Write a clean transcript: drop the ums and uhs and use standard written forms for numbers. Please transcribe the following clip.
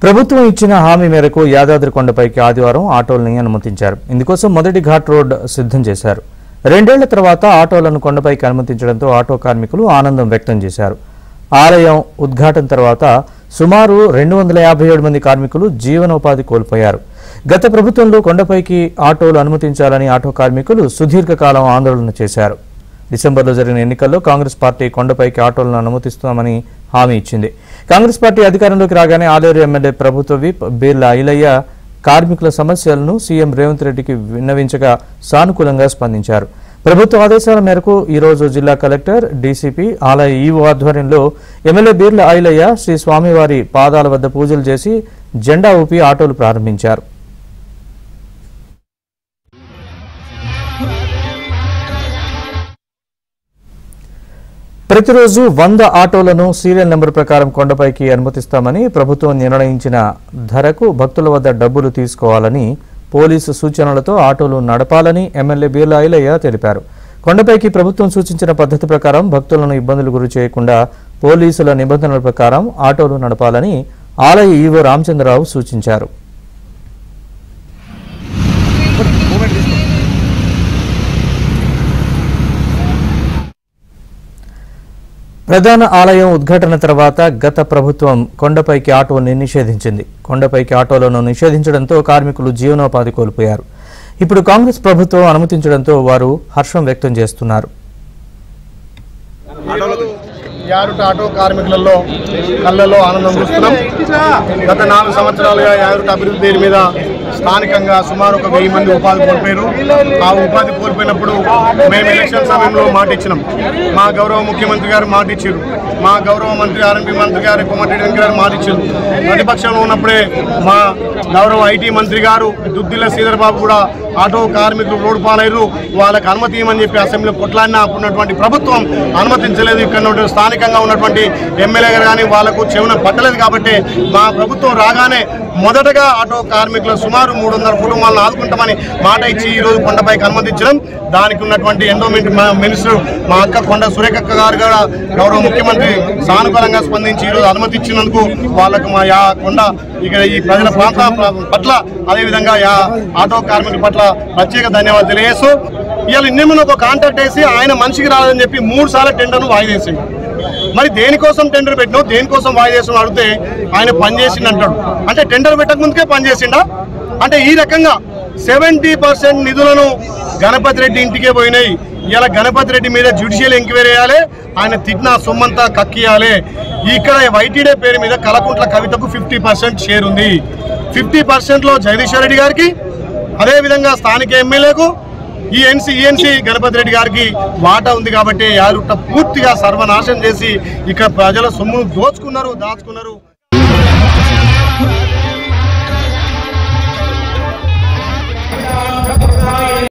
ప్రభుత్వం ఇచ్చిన హామీ మేరకు యాదాద్రి కొండపైకి ఆదివారం ఆటోల్ని అనుమతించారు. ఇందుకోసం మొదటి ఘాట్ రోడ్ సిద్ధం చేశారు. 2 ఏళ్ల తర్వాత ఆటోలను కొండపైకి అనుమతించడంతో ఆటో కార్మికులు ఆనందం వ్యక్తం చేశారు. ఆలయం ఉద్ఘాటన తర్వాత సుమారు 257 మంది కార్మికులు జీవనోపాధి కోల్పోయారు. గత ప్రభుత్వంలో కొండపైకి ఆటోలు అనుమతించాలని ఆటో కార్మికులు సుదీర్ఘకాలం ఆందోళన చేశారు. డిసెంబర్లో జరిగిన ఎన్నికల్లో కాంగ్రెస్ పార్టీ కొండపైకి ఆటోలను అనుమతిస్తామని హామీ ఇచ్చింది. కాంగ్రెస్ పార్టీ అధికారంలోకి రాగానే ఆలేరు ఎమ్మెల్యే ప్రభుత్వ విప్ బీర్లా ఐలయ్య కార్మికుల సమస్యలను సీఎం రేవంత్ రెడ్డికి విన్నవించగా సానుకూలంగా స్పందించారు. ప్రభుత్వ ఆదేశాల మేరకు ఈరోజు జిల్లా కలెక్టర్, డీసీపీ, ఆలయ ఈవో ఆధ్వర్యంలో ఎమ్మెల్యే బీర్లా ఐలయ్య శ్రీ స్వామివారి పాదాల వద్ద పూజలు చేసి జెండా ఊపి ఆటోలు ప్రారంభించారు. ప్రతిరోజు 100 ఆటోలను సీరియల్ నెంబర్ ప్రకారం కొండపైకి అనుమతిస్తామని, ప్రభుత్వం నిర్ణయించిన ధరకు భక్తుల వద్ద డబ్బులు తీసుకోవాలని, పోలీసు సూచనలతో ఆటోలు నడపాలని ఎమ్మెల్యే బీర్లా ఐలయ్య తెలిపారు. కొండపైకి ప్రభుత్వం సూచించిన పద్ధతి ప్రకారం భక్తులను ఇబ్బందులు గురి చేయకుండా పోలీసుల నిబంధనల ప్రకారం ఆటోలు నడపాలని ఆలయ ఈవో రామచంద్రరావు సూచించారు. ప్రధాన ఆలయం ఉద్ఘాటన తర్వాత గత ప్రభుత్వం కొండపైకి ఆటోల్ని నిషేధించింది. కొండపైకి ఆటోలను నిషేధించడంతో కార్మికులు జీవనోపాధి కోల్పోయారు. ఇప్పుడు కాంగ్రెస్ ప్రభుత్వం అనుమతించడంతో వారు హర్షం వ్యక్తం చేస్తున్నారు. యారుట ఆటో కార్మికులలో కళ్ళలో ఆనందం చూస్తున్నాం. గత 4 సంవత్సరాలుగా యారుట అభివృద్ధి పేరు మీద స్థానికంగా సుమారు 1000 మంది ఉపాధి కోల్పోయారు. ఆ ఉపాధి కోల్పోయినప్పుడు మేము ఎలక్షన్ సమయంలో మాట ఇచ్చినాం. మా గౌరవ ముఖ్యమంత్రి గారు మాట ఇచ్చారు. మా గౌరవ మంత్రి ఆర్ఎంపీ మంత్రి గారు కోమటిరెడ్డి వెంకట గారు మాట ఇచ్చారు. ప్రతిపక్షంలో ఉన్నప్పుడే మా గౌరవ ఐటీ మంత్రి గారు దుద్దిల్ల శ్రీధర్ బాబు కూడా ఆటో కార్మికులు రోడ్డు పాలయ్యారు, వాళ్ళకి అనుమతి ఇవ్వమని చెప్పి అసెంబ్లీలో కొట్లాడినా ఉన్నటువంటి ప్రభుత్వం అనుమతించలేదు. ఇక్కడ స్థానికంగా ఉన్నటువంటి ఎమ్మెల్యే గారు కానీ వాళ్ళకు చెవున పట్టలేదు. కాబట్టి మా ప్రభుత్వం రాగానే మొదటగా ఆటో కార్మికులు సుమారు 300 కుటుంబాలను ఆదుకుంటామని మాట ఇచ్చి ఈరోజు కొండపైకి అనుమతించడం, దానికి ఉన్నటువంటి ఎండోమెంట్ మినిస్టర్ మా అక్క కొండ సురేఖక్క గారు కూడా గౌరవ ముఖ్యమంత్రి సానుకూలంగా స్పందించి ఈరోజు అనుమతి ఇచ్చినందుకు వాళ్ళకు మా కొండ ఇక్కడ ఈ ప్రజల ప్రాంత పట్ల అదేవిధంగా ఆటో కార్మికుల పట్ల ప్రత్యేక ధన్యవాదాలు తెలియజేస్తూ, ఇవాళ నిన్న ఒక కాంట్రాక్ట్ వేసి ఆయన మనిషికి రాదని చెప్పి 3 సార్లు టెండర్ను వాయిదేసింది. మరి దేనికోసం టెండర్ పెట్టినావు, దేనికోసం వాయిదేసిన అడిగితే ఆయన పనిచేసిండు అంటాడు. అంటే టెండర్ పెట్టక ముందుకే పనిచేసిండా? అంటే ఈ రకంగా 70% నిధులను గణపతి రెడ్డి ఇంటికే పోయినాయి. ఇలా గణపతి రెడ్డి మీద జ్యుడిషియల్ ఎంక్వైరీ చేయాలి, ఆయన తిట్టిన సొమ్మంతా కక్కియాలి. ఇక్కడ వైటీడే పేరు మీద కలకుంట్ల కవితకు 50% షేర్ ఉంది. 50%లో జగదీశ్వర్ రెడ్డి గారికి, అదేవిధంగా స్థానిక ఎమ్మెల్యేకు, ఈఎన్సీ గణపతి రెడ్డి గారికి వాటా ఉంది. కాబట్టి యారుట పూర్తిగా సర్వనాశనం చేసి ఇక్కడ ప్రజల సొమ్మును దాచుకున్నారు.